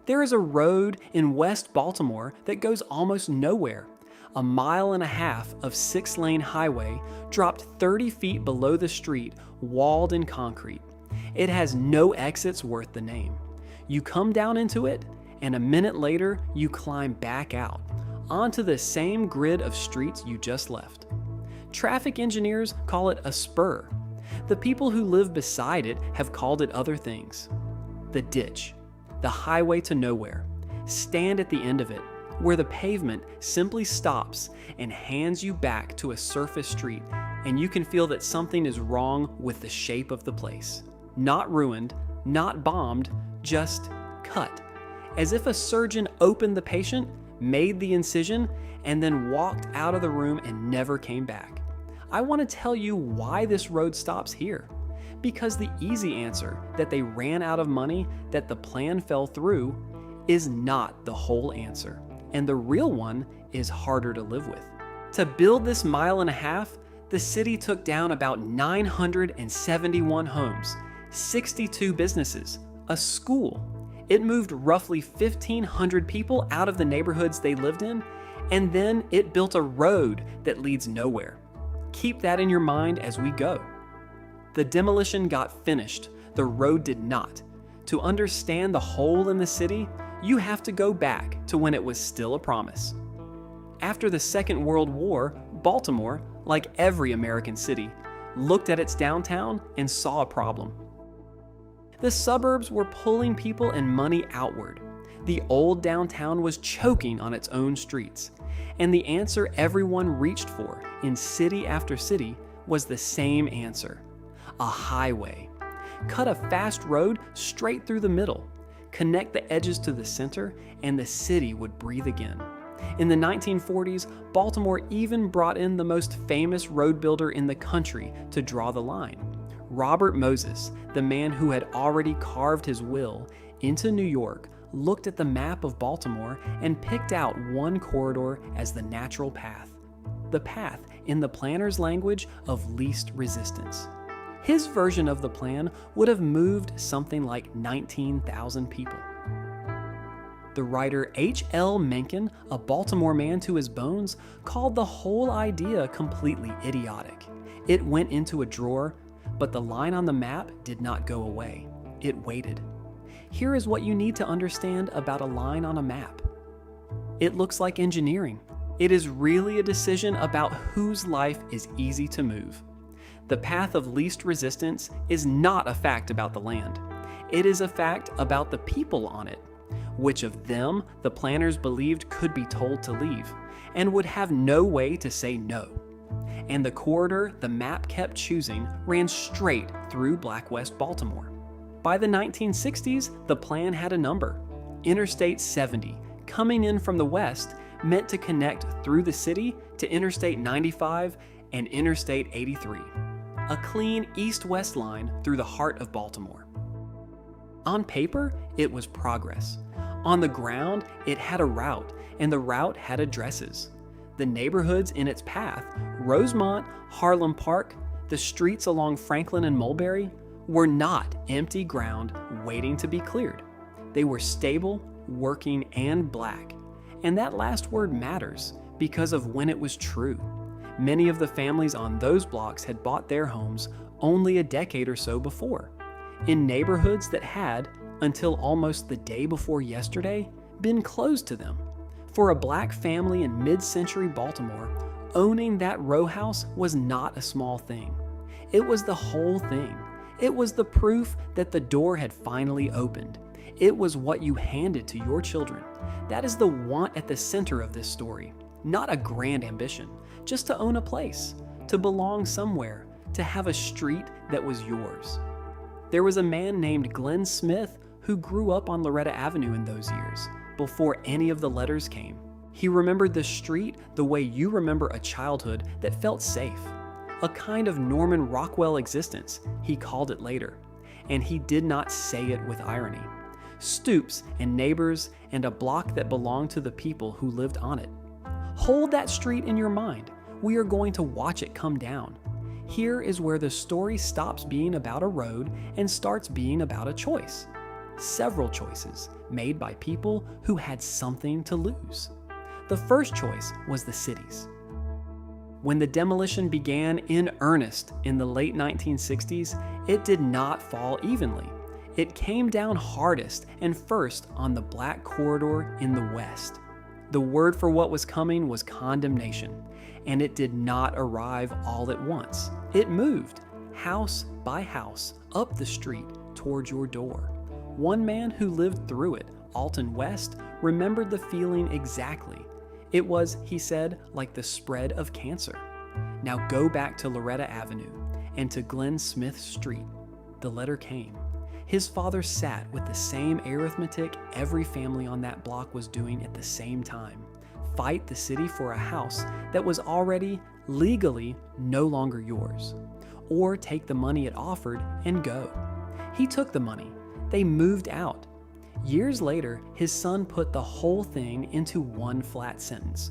There is a road in West Baltimore that goes almost nowhere. A mile and a half of 6-lane highway dropped 30 feet below the street, walled in concrete. It has no exits worth the name. You come down into it, and a minute later, you climb back out, onto the same grid of streets you just left. Traffic engineers call it a spur. The people who live beside it have called it other things. The ditch, the highway to nowhere. Stand at the end of it, where the pavement simply stops and hands you back to a surface street, and you can feel that something is wrong with the shape of the place. Not ruined, not bombed, just cut. As if a surgeon opened the patient, made the incision, and then walked out of the room and never came back. I want to tell you why this road stops here. Because the easy answer, that they ran out of money, that the plan fell through, is not the whole answer. And the real one is harder to live with. To build this 1.5 miles, the city took down about 971 homes, 62 businesses, a school. It moved roughly 1,500 people out of the neighborhoods they lived in, and then it built a road that leads nowhere. Keep that in your mind as we go. The demolition got finished, the road did not. To understand the hole in the city, you have to go back to when it was still a promise. After the Second World War, Baltimore, like every American city, looked at its downtown and saw a problem. The suburbs were pulling people and money outward. The old downtown was choking on its own streets. And the answer everyone reached for in city after city was the same answer: a highway. Cut a fast road straight through the middle. Connect the edges to the center, and the city would breathe again. In the 1940s, Baltimore even brought in the most famous road builder in the country to draw the line. Robert Moses, the man who had already carved his will into New York, looked at the map of Baltimore and picked out one corridor as the natural path. The path, in the planner's language, of least resistance. His version of the plan would have moved something like 19,000 people. The writer H.L. Mencken, a Baltimore man to his bones, called the whole idea completely idiotic. It went into a drawer, but the line on the map did not go away. It waited. Here is what you need to understand about a line on a map. It looks like engineering. It is really a decision about whose life is easy to move. The path of least resistance is not a fact about the land. It is a fact about the people on it. Which of them the planners believed could be told to leave, and would have no way to say no. And the corridor the map kept choosing ran straight through Black West Baltimore. By the 1960s, the plan had a number. Interstate 70, coming in from the west, meant to connect through the city to Interstate 95 and Interstate 83. A clean east-west line through the heart of Baltimore. On paper, it was progress. On the ground, it had a route, and the route had addresses. The neighborhoods in its path, Rosemont, Harlem Park, the streets along Franklin and Mulberry, were not empty ground waiting to be cleared. They were stable, working, and black. And that last word matters because of when it was true. Many of the families on those blocks had bought their homes only a decade or so before, in neighborhoods that had, until almost the day before yesterday, been closed to them. For a black family in mid-century Baltimore, owning that row house was not a small thing. It was the whole thing. It was the proof that the door had finally opened. It was what you handed to your children. That is the want at the center of this story. Not a grand ambition, just to own a place, to belong somewhere, to have a street that was yours. There was a man named Glenn Smith who grew up on Loretta Avenue in those years, before any of the letters came. He remembered the street the way you remember a childhood that felt safe. A kind of Norman Rockwell existence, he called it later. And he did not say it with irony. Stoops and neighbors and a block that belonged to the people who lived on it. Hold that street in your mind. We are going to watch it come down. Here is where the story stops being about a road and starts being about a choice. several choices made by people who had something to lose. The first choice was the cities. When the demolition began in earnest in the late 1960s, it did not fall evenly. It came down hardest and first on the Black Corridor in the West. The word for what was coming was condemnation, and it did not arrive all at once. It moved, house by house, up the street toward your door. One man who lived through it, Alton West, remembered the feeling exactly. It was, he said, like the spread of cancer. Now go back to Loretta Avenue and to Glenn Smith Street. The letter came. His father sat with the same arithmetic every family on that block was doing at the same time. Fight the city for a house that was already, legally, no longer yours. Or take the money it offered and go. He took the money. They moved out. Years later, his son put the whole thing into one flat sentence.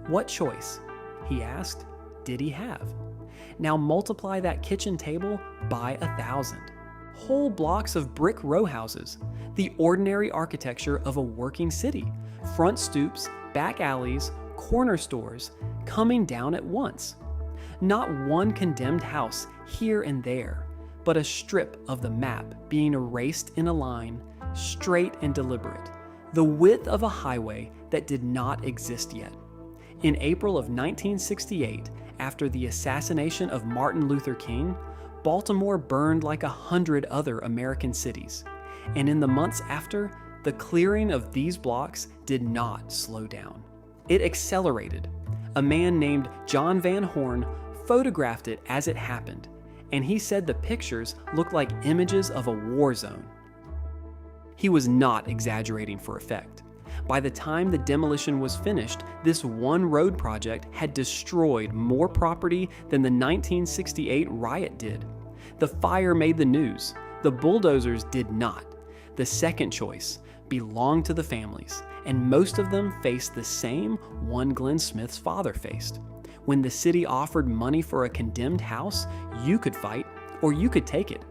What choice, he asked, did he have? Now multiply that kitchen table by 1,000. Whole blocks of brick row houses, the ordinary architecture of a working city, front stoops, back alleys, corner stores, coming down at once. Not one condemned house here and there, but a strip of the map being erased in a line, straight and deliberate, the width of a highway that did not exist yet. In April of 1968, after the assassination of Martin Luther King, Baltimore burned like 100 other American cities. And in the months after, the clearing of these blocks did not slow down. It accelerated. A man named John Van Horn photographed it as it happened, and he said the pictures looked like images of a war zone. He was not exaggerating for effect. By the time the demolition was finished, this one road project had destroyed more property than the 1968 riot did. The fire made the news. The bulldozers did not. The second choice belonged to the families, and most of them faced the same one Glenn Smith's father faced. When the city offered money for a condemned house, you could fight or you could take it.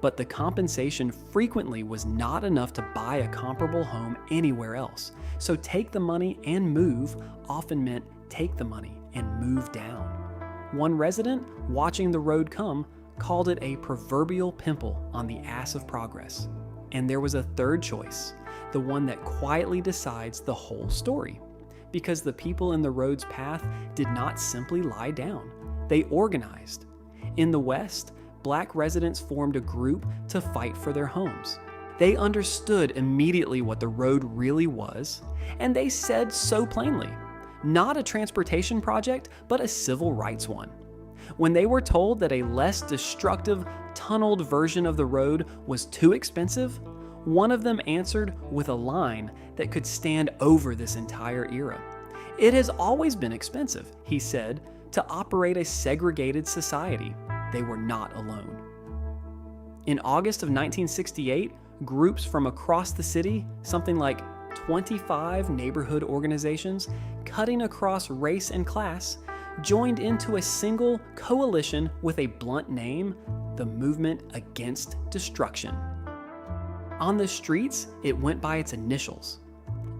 But the compensation frequently was not enough to buy a comparable home anywhere else. So take the money and move often meant take the money and move down. One resident, watching the road come, called it a proverbial pimple on the ass of progress. And there was a third choice, the one that quietly decides the whole story. Because the people in the road's path did not simply lie down. They organized. In the West, Black residents formed a group to fight for their homes. They understood immediately what the road really was, and they said so plainly, not a transportation project, but a civil rights one. When they were told that a less destructive, tunneled version of the road was too expensive, one of them answered with a line that could stand over this entire era. It has always been expensive, he said, to operate a segregated society. They were not alone. In August of 1968, groups from across the city, something like 25 neighborhood organizations, cutting across race and class, joined into a single coalition with a blunt name, the Movement Against Destruction. On the streets, it went by its initials,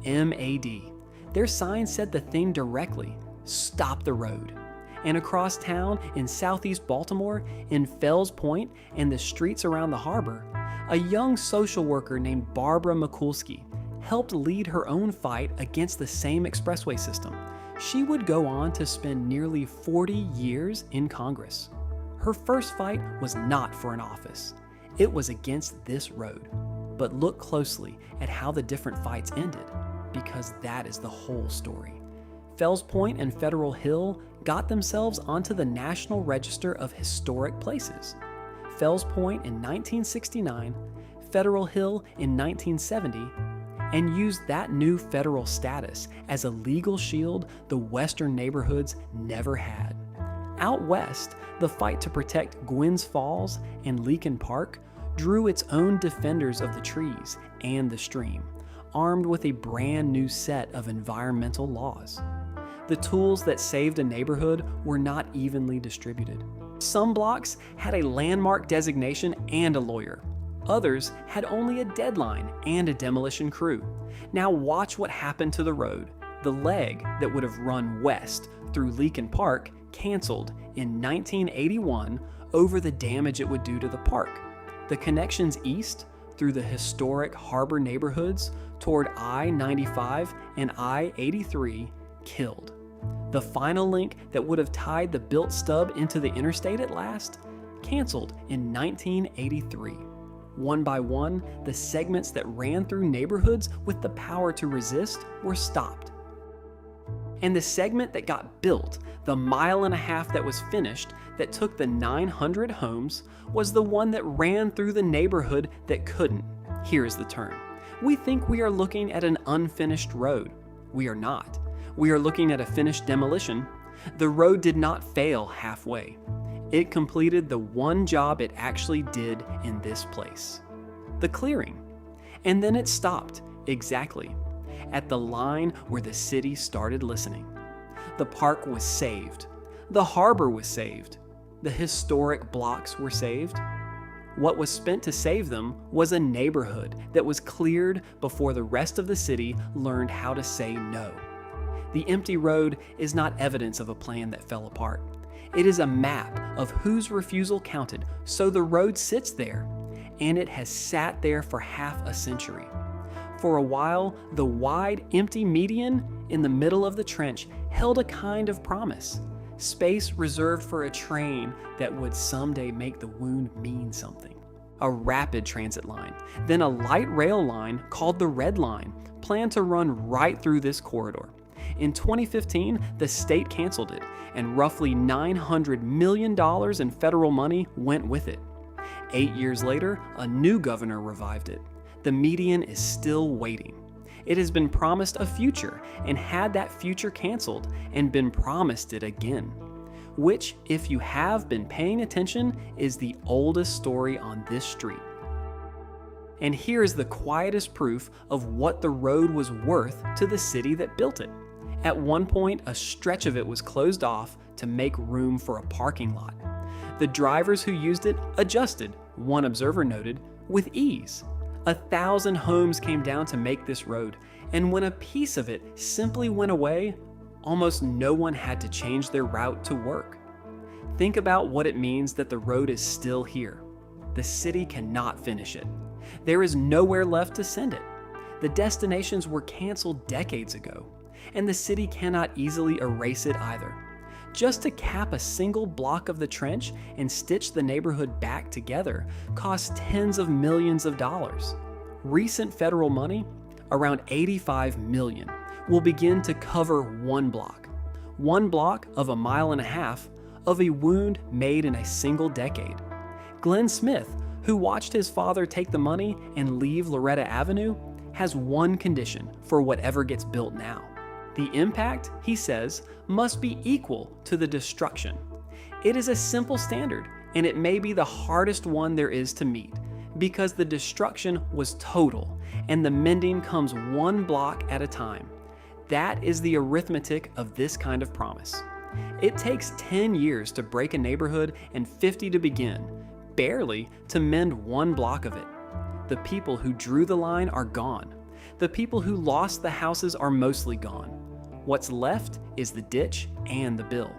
MAD. Their sign said the thing directly, stop the road. And across town in southeast Baltimore, in Fells Point and the streets around the harbor, a young social worker named Barbara Mikulski helped lead her own fight against the same expressway system. She would go on to spend nearly 40 years in Congress. Her first fight was not for an office. It was against this road. But look closely at how the different fights ended, because that is the whole story. Fells Point and Federal Hill got themselves onto the National Register of Historic Places. Fells Point in 1969, Federal Hill in 1970, and used that new federal status as a legal shield the Western neighborhoods never had. Out west, the fight to protect Gwynns Falls and Leakin Park drew its own defenders of the trees and the stream, armed with a brand new set of environmental laws. The tools that saved a neighborhood were not evenly distributed. Some blocks had a landmark designation and a lawyer. Others had only a deadline and a demolition crew. Now watch what happened to the road. The leg that would have run west through Leakin Park canceled in 1981 over the damage it would do to the park. The connections east through the historic harbor neighborhoods toward I-95 and I-83 killed. The final link that would have tied the built stub into the interstate at last canceled in 1983. One by one, the segments that ran through neighborhoods with the power to resist were stopped. And the segment that got built, the mile and a half that was finished, that took the 900 homes, was the one that ran through the neighborhood that couldn't. Here's the turn. We think we are looking at an unfinished road. We are not. We are looking at a finished demolition. The road did not fail halfway. It completed the one job it actually did in this place, the clearing. And then it stopped, exactly, at the line where the city started listening. The park was saved. The harbor was saved. The historic blocks were saved. What was spent to save them was a neighborhood that was cleared before the rest of the city learned how to say no. The empty road is not evidence of a plan that fell apart. It is a map of whose refusal counted, so the road sits there, and it has sat there for half a century. For a while, the wide, empty median in the middle of the trench held a kind of promise, space reserved for a train that would someday make the wound mean something. A rapid transit line, then a light rail line called the Red Line, planned to run right through this corridor. In 2015, the state canceled it, and roughly $900 million in federal money went with it. 8 years later, a new governor revived it. The median is still waiting. It has been promised a future, and had that future canceled and been promised it again. Which, if you have been paying attention, is the oldest story on this street. And here is the quietest proof of what the road was worth to the city that built it. At one point, a stretch of it was closed off to make room for a parking lot. The drivers who used it adjusted, one observer noted, with ease. 1,000 homes came down to make this road, and when a piece of it simply went away, almost no one had to change their route to work. Think about what it means that the road is still here. The city cannot finish it. There is nowhere left to send it. The destinations were canceled decades ago, and the city cannot easily erase it either. Just to cap a single block of the trench and stitch the neighborhood back together costs tens of millions of dollars. Recent federal money, around $85 million, will begin to cover one block of a mile and a half of a wound made in a single decade. Glenn Smith, who watched his father take the money and leave Loretta Avenue, has one condition for whatever gets built now. The impact, he says, must be equal to the destruction. It is a simple standard, and it may be the hardest one there is to meet, because the destruction was total, and the mending comes one block at a time. That is the arithmetic of this kind of promise. It takes 10 years to break a neighborhood and 50 to begin, barely to mend one block of it. The people who drew the line are gone. The people who lost the houses are mostly gone. What's left is the ditch and the bill.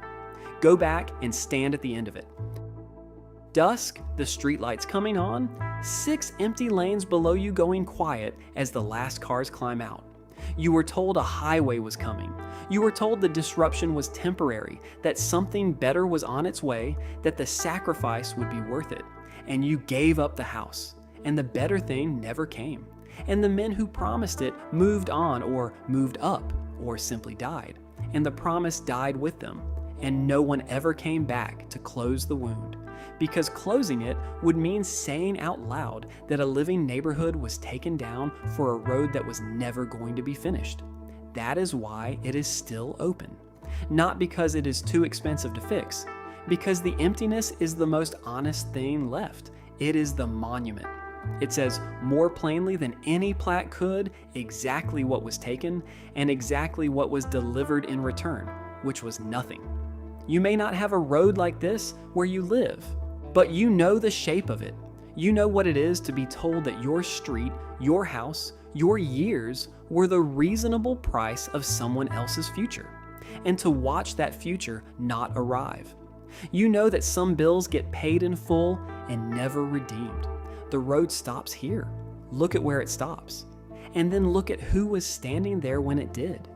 Go back and stand at the end of it. Dusk, the streetlights coming on, 6 empty lanes below you going quiet as the last cars climb out. You were told a highway was coming. You were told the disruption was temporary, that something better was on its way, that the sacrifice would be worth it. And you gave up the house, and the better thing never came. And the men who promised it moved on, or moved up, or simply died. And the promise died with them, and no one ever came back to close the wound. Because closing it would mean saying out loud that a living neighborhood was taken down for a road that was never going to be finished. That is why it is still open. Not because it is too expensive to fix, because the emptiness is the most honest thing left. It is the monument. It says more plainly than any plat could exactly what was taken and exactly what was delivered in return, which was nothing. You may not have a road like this where you live, but you know the shape of it. You know what it is to be told that your street, your house, your years were the reasonable price of someone else's future, and to watch that future not arrive. You know that some bills get paid in full and never redeemed. The road stops here. Look at where it stops. And then look at who was standing there when it did.